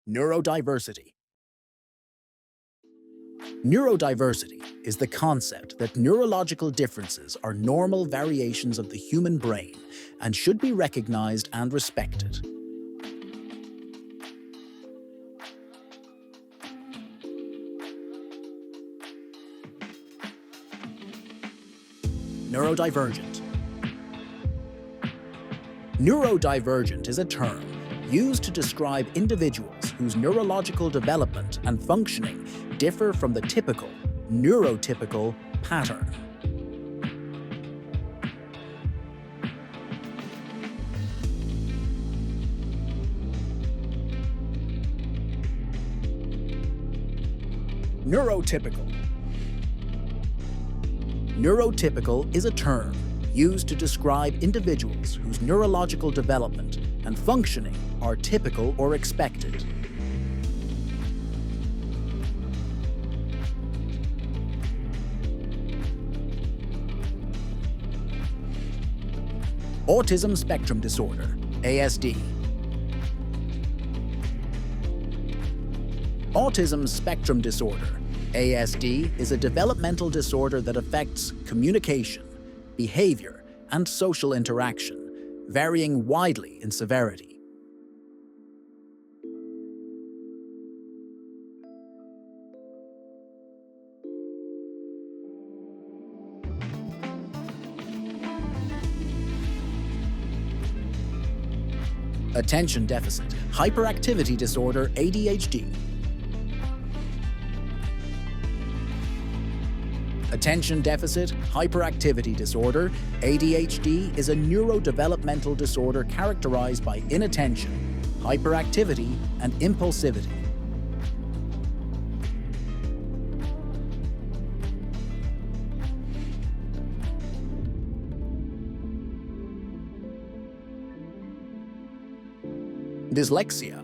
Neurodiversity. Neurodiversity is the concept that neurological differences are normal variations of the human brain and should be recognized and respected. Neurodivergent. Neurodivergent is a term used to describe individuals whose neurological development and functioning differ from the typical, neurotypical pattern. Neurotypical. Neurotypical is a term used to describe individuals whose neurological development and functioning are typical or expected. Autism Spectrum Disorder, ASD. Autism Spectrum Disorder, ASD, is a developmental disorder that affects communication, behavior, and social interaction, varying widely in severity. Attention Deficit Hyperactivity Disorder, ADHD. Attention Deficit Hyperactivity Disorder, ADHD, is a neurodevelopmental disorder characterized by inattention, hyperactivity, and impulsivity. Dyslexia.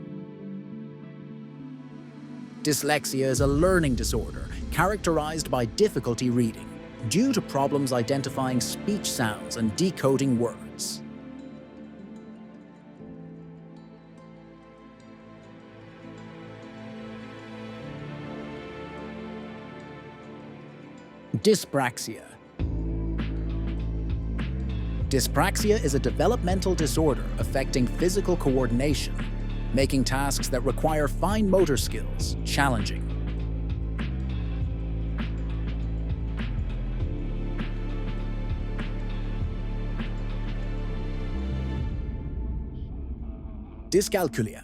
Dyslexia is a learning disorder characterized by difficulty reading due to problems identifying speech sounds and decoding words. Dyspraxia. Dyspraxia is a developmental disorder affecting physical coordination, making tasks that require fine motor skills challenging. Dyscalculia.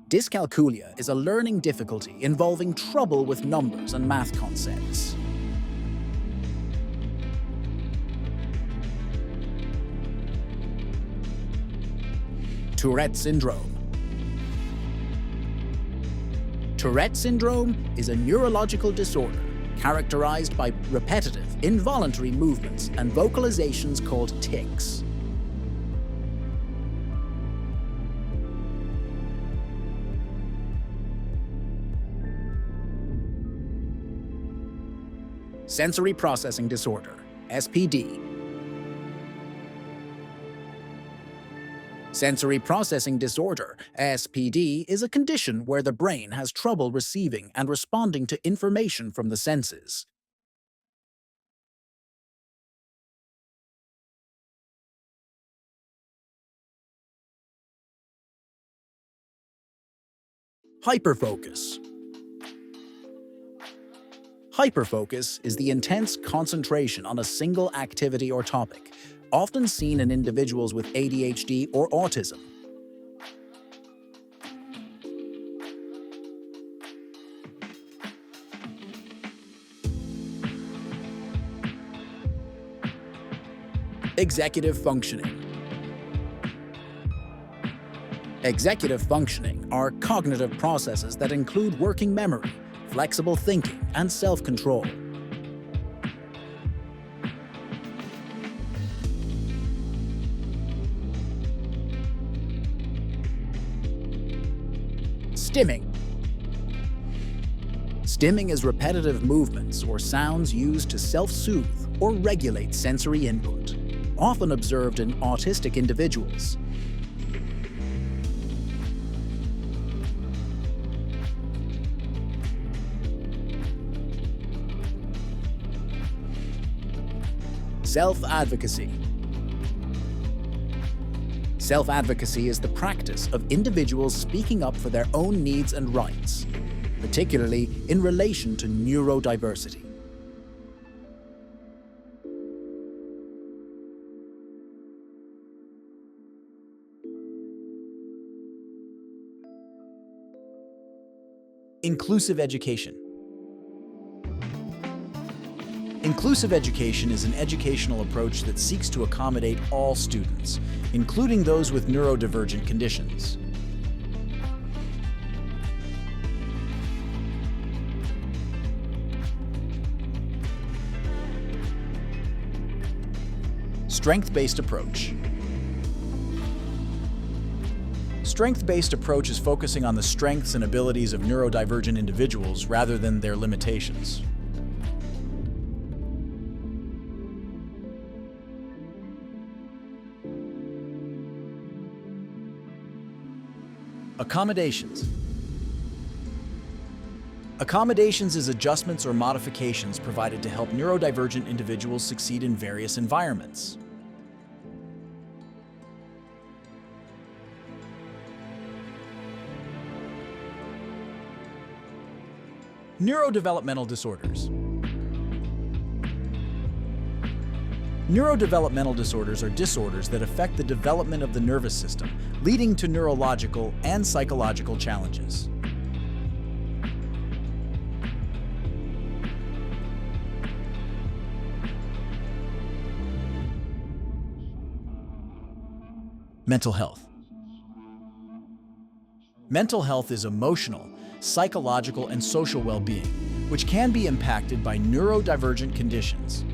Dyscalculia is a learning difficulty involving trouble with numbers and math concepts. Tourette syndrome. Tourette syndrome is a neurological disorder characterized by repetitive, involuntary movements and vocalizations called tics. Sensory processing disorder, SPD. Sensory processing disorder, SPD, is a condition where the brain has trouble receiving and responding to information from the senses. Hyperfocus. Hyperfocus is the intense concentration on a single activity or topic, often seen in individuals with ADHD or autism. Executive functioning. Executive functioning are cognitive processes that include working memory, flexible thinking, and self-control. Stimming. Stimming is repetitive movements or sounds used to self-soothe or regulate sensory input, often observed in autistic individuals. Self-advocacy. Self-advocacy is the practice of individuals speaking up for their own needs and rights, particularly in relation to neurodiversity. Inclusive education. Inclusive education is an educational approach that seeks to accommodate all students, including those with neurodivergent conditions. Strength-based approach. Strength-based approach is focusing on the strengths and abilities of neurodivergent individuals rather than their limitations. Accommodations. Accommodations is adjustments or modifications provided to help neurodivergent individuals succeed in various environments. Neurodevelopmental disorders. Neurodevelopmental disorders are disorders that affect the development of the nervous system, leading to neurological and psychological challenges. Mental health. Mental health is emotional, psychological, and social well-being, which can be impacted by neurodivergent conditions.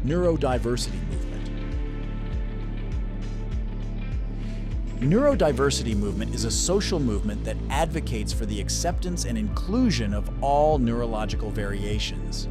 Neurodiversity movement. Neurodiversity movement is a social movement that advocates for the acceptance and inclusion of all neurological variations.